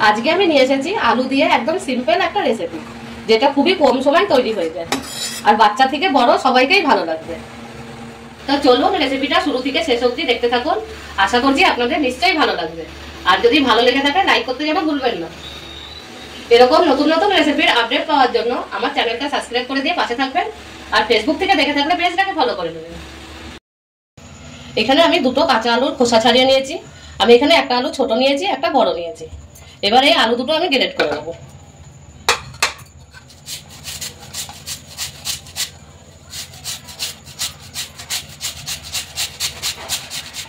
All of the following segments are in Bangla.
আজকে আমি নিয়ে এসেছি আলু দিয়ে একদম সিম্পল একটা রেসিপি, যেটা খুবই কম সময় তৈরি হয়ে যায় আর বাচ্চা থেকে বড় সবাইকেই ভালো লাগবে। তো চলুন রেসিপিটা শুরু থেকে শেষ অবধি দেখতে থাকুন। আশা করছি আপনাদের নিশ্চয়ই ভালো লাগবে। আর যদি ভালো লেগে থাকে লাইক করতে যেন ভুলবেন না। এরকম নতুন নতুন রেসিপির আপডেট পাওয়ার জন্য আমার চ্যানেলটা সাবস্ক্রাইব করে দিয়ে পাশে থাকবেন। আর ফেসবুক থেকে দেখে থাকলে পেজটাকে ফলো করে নেবেন। এখানে আমি দুটো কাঁচা আলুর খোসা ছাড়িয়ে নিয়েছি। আমি এখানে একটা আলু ছোট নিয়েছি, একটা বড় নিয়েছি। এবার এই আলু দুটো আমি গ্রেট করে নেব।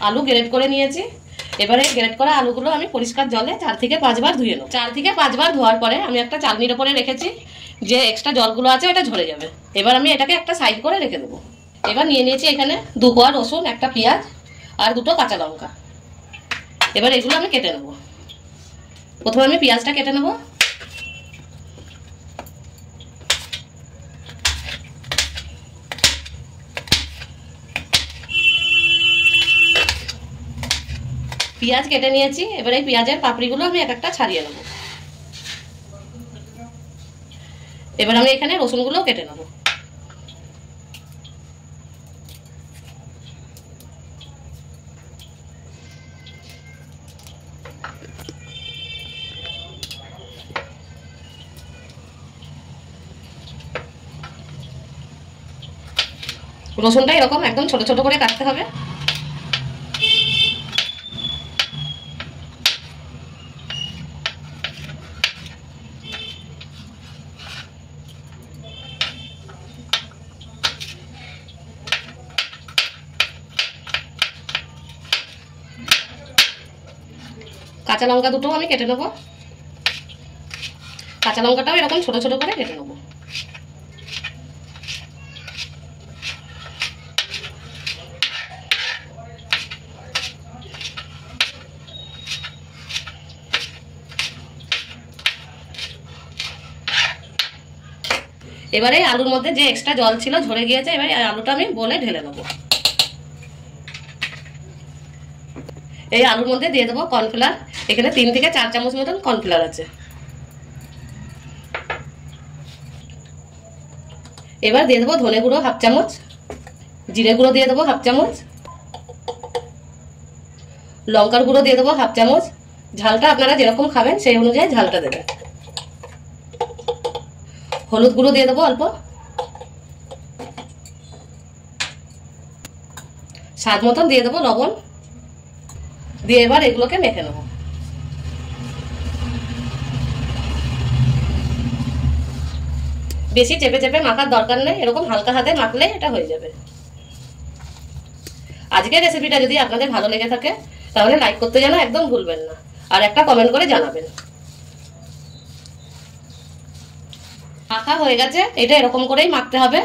আলু গ্রেট করে নিয়েছি। এবারে গ্রেট করা আলুগুলো আমি পরিষ্কার জলে 4 থেকে 5 বার ধুয়ে নেব। 4 থেকে 5 বার ধোয়ার পরে আমি একটা চালনির উপরে রেখেছি, যে এক্সট্রা জলগুলো আছে ওটা ঝরে যাবে। এবার আমি এটাকে একটা সাইড করে রেখে দেবো। এবার নিয়ে নিয়েছি এখানে 2 কোয়া রসুন, একটা পেঁয়াজ আর 2টো কাঁচা লঙ্কা। এবার এগুলো আমি কেটে নেব। প্রথমে আমি পেঁয়াজটা কেটে নেব। পেঁয়াজ কেটে নিয়েছি। এবার এই পেঁয়াজের পাপড়িগুলো আমি এক একটা ছাড়িয়ে নেব। এবার আমি এখানে রসুনগুলো কেটে নেব। রসুনটা এরকম একদম ছোট ছোট করে কাটতে হবে। কাঁচা লঙ্কা দুটো আমি কেটে নেব। কাঁচা লঙ্কাটাও এরকম ছোট ছোট করে কেটে নেব। এবারে আলুর মধ্যে যে এক্সট্রা জল ছিল ঝরে গিয়েছে। এবারে আলুটা আমি বলে ঢেলে নেব। এই আলুর মধ্যে দিয়ে দেবো কর্নফ্লাওয়ার। এখানে 3 থেকে 4 চামচ মতন কর্নফ্লাওয়ার আছে। এবার দিয়ে দেবো ধনে গুঁড়ো 1/2 চামচ, জিরে গুঁড়ো দিয়ে দেবো 1/2 চামচ, লঙ্কার গুঁড়ো দিয়ে দেবো 1/2 চামচ। ঝালটা আপনারা যেরকম খাবেন সেই অনুযায়ী ঝালটা দেবেন। হলুদ গুঁড়ো দিয়ে দেবো অল্প, স্বাদ মতন দিয়ে দেবো লবণ। দিয়ে এবার এগুলোকে মেখে নেব। বেশি চেপে চেপে মাখার দরকার নেই, এরকম হালকা হাতে মাখলে এটা হয়ে যাবে। আজকের রেসিপিটা যদি আপনাদের ভালো লেগে থাকে তাহলে লাইক করতে যেন একদম ভুলবেন না, আর একটা কমেন্ট করে জানাবেন। মাখা হয়ে গেছে, এটা এরকম করেই মাখতে হবে।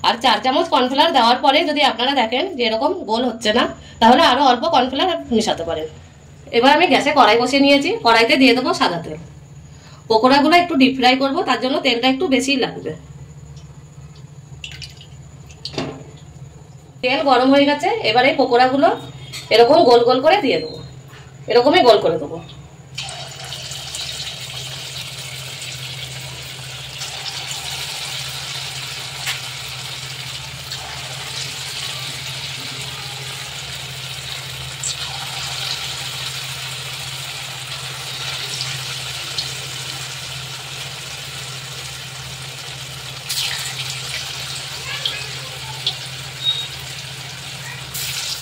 আর 4 চামচ কর্নফ্লাওয়ার দেওয়ার পরে যদি আপনারা দেখেন যে এরকম গোল হচ্ছে না, তাহলে আরো অল্প কর্নফ্লাওয়ার মেশাতে পারেন। এবার আমি গ্যাসে কড়াই বসিয়ে নিয়েছি। কড়াইতে দিয়ে দেবো সাদা তেল। পকোড়াগুলো একটু ডিপ ফ্রাই করবো, তার জন্য তেলটা একটু বেশি লাগবে। তেল গরম হয়ে গেছে। এবার এই পকোড়াগুলো এরকম গোল গোল করে দিয়ে দেবো। এরকমই গোল করে দেবো।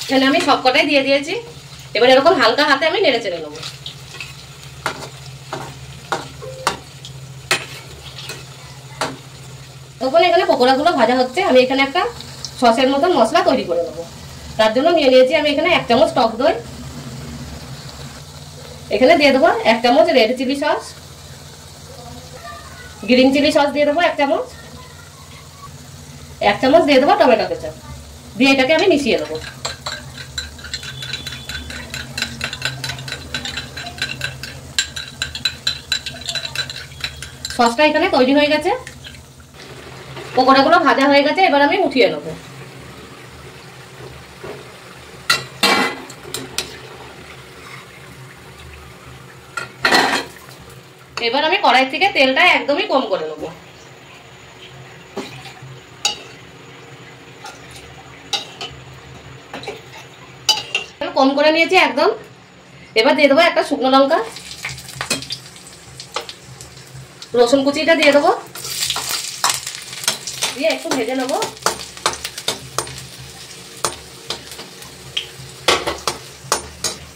এখানে আমি সবকটাই দিয়ে দিয়েছি। এবার এরকম হালকা হাতে আমি নেড়ে চেড়ে নেবো। তখন এখানে পকোড়াগুলো ভাজা হচ্ছে, আমি এখানে একটা সসের মতন মশলা তৈরি করে নেবো। তার জন্য নিয়ে নিয়েছি আমি এখানে 1 চামচ টক দই। এখানে দিয়ে দেবো 1 চামচ red chilli sauce, green chilli sauce দিয়ে দেবো 1 চামচ, 1 চামচ দিয়ে দেবো টমেটো কেচাপ। দিয়ে এটাকে আমি মিশিয়ে দেবো। সসটা এখানে তৈরি হয়ে গেছে। পকোড়াগুলো ভাজা হয়ে গেছে। এবার আমি উঠিয়ে নেবো। এবার আমি কড়াই থেকে তেলটা একদমই কম করে নেবো। কম করে নিয়েছি একদম। এবার দিয়ে দেবো একটা শুকনো লঙ্কা, রসুন কুচিটা দিয়ে দেবো, দিয়ে একটু ভেজে নেবো।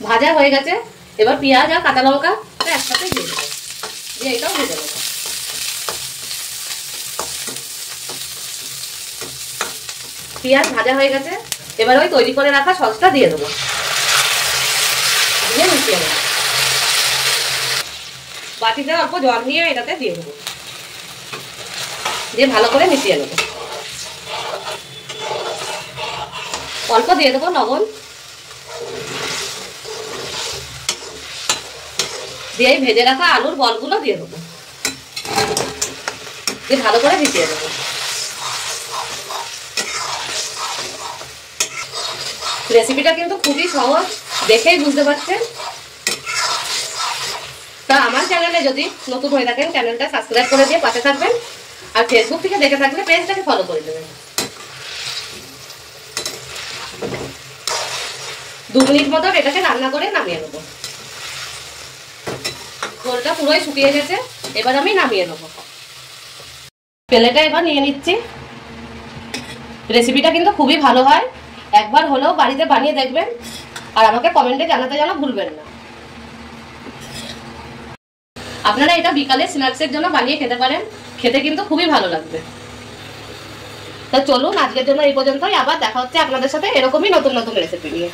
ভাজা হয়ে গেছে, এবার পেঁয়াজ আর কাঁচা লঙ্কা একসাথে দিয়ে দেবো, দিয়ে এটাও ভেজে নেবো। পেঁয়াজ ভাজা হয়ে গেছে, এবার ওই তৈরি করে রাখা সসটা দিয়ে দেবো, দিয়ে মিশিয়ে নেবো। বাটিতে অল্প জল নিয়ে এটাতে দিয়ে দেবো, দিয়ে ভালো করে মিশিয়ে নেবো। অল্প দিয়ে দেবো লবণ, দিয়ে ভেজে রাখা আলুর বলগুলো দিয়ে দেবো, দিয়ে ভালো করে মিশিয়ে দেবো। রেসিপিটা কিন্তু খুবই সহজ, দেখেই বুঝতে পারছেন। তা আমার চ্যানেলে যদি নতুন হয়ে থাকেন চ্যানেলটা সাবস্ক্রাইব করে দিয়ে পাশে থাকবেন, আর ফেসবুক থেকে দেখে থাকলে পেজটাকে ফলো করে দেবেন। 2 মিনিট মতো এটাকে রান্না করে নামিয়ে নেবো। ঝোলটা পুরোই শুকিয়ে গেছে, এবার আমি নামিয়ে নেবো। প্লেটে এবার নিয়ে নিচ্ছি। রেসিপিটা কিন্তু খুবই ভালো হয়, একবার হলেও বাড়িতে বানিয়ে দেখবেন, আর আমাকে কমেন্টে জানাতে যেন ভুলবেন না। আপনারা এটা বিকালে স্ন্যাক্সের জন্য বানিয়ে খেতে পারেন, খেতে কিন্তু খুবই ভালো লাগবে। তো চলুন আজকের জন্য এই পর্যন্তই, আবার দেখা হচ্ছে আপনাদের সাথে এরকমই নতুন নতুন রেসিপি নিয়ে।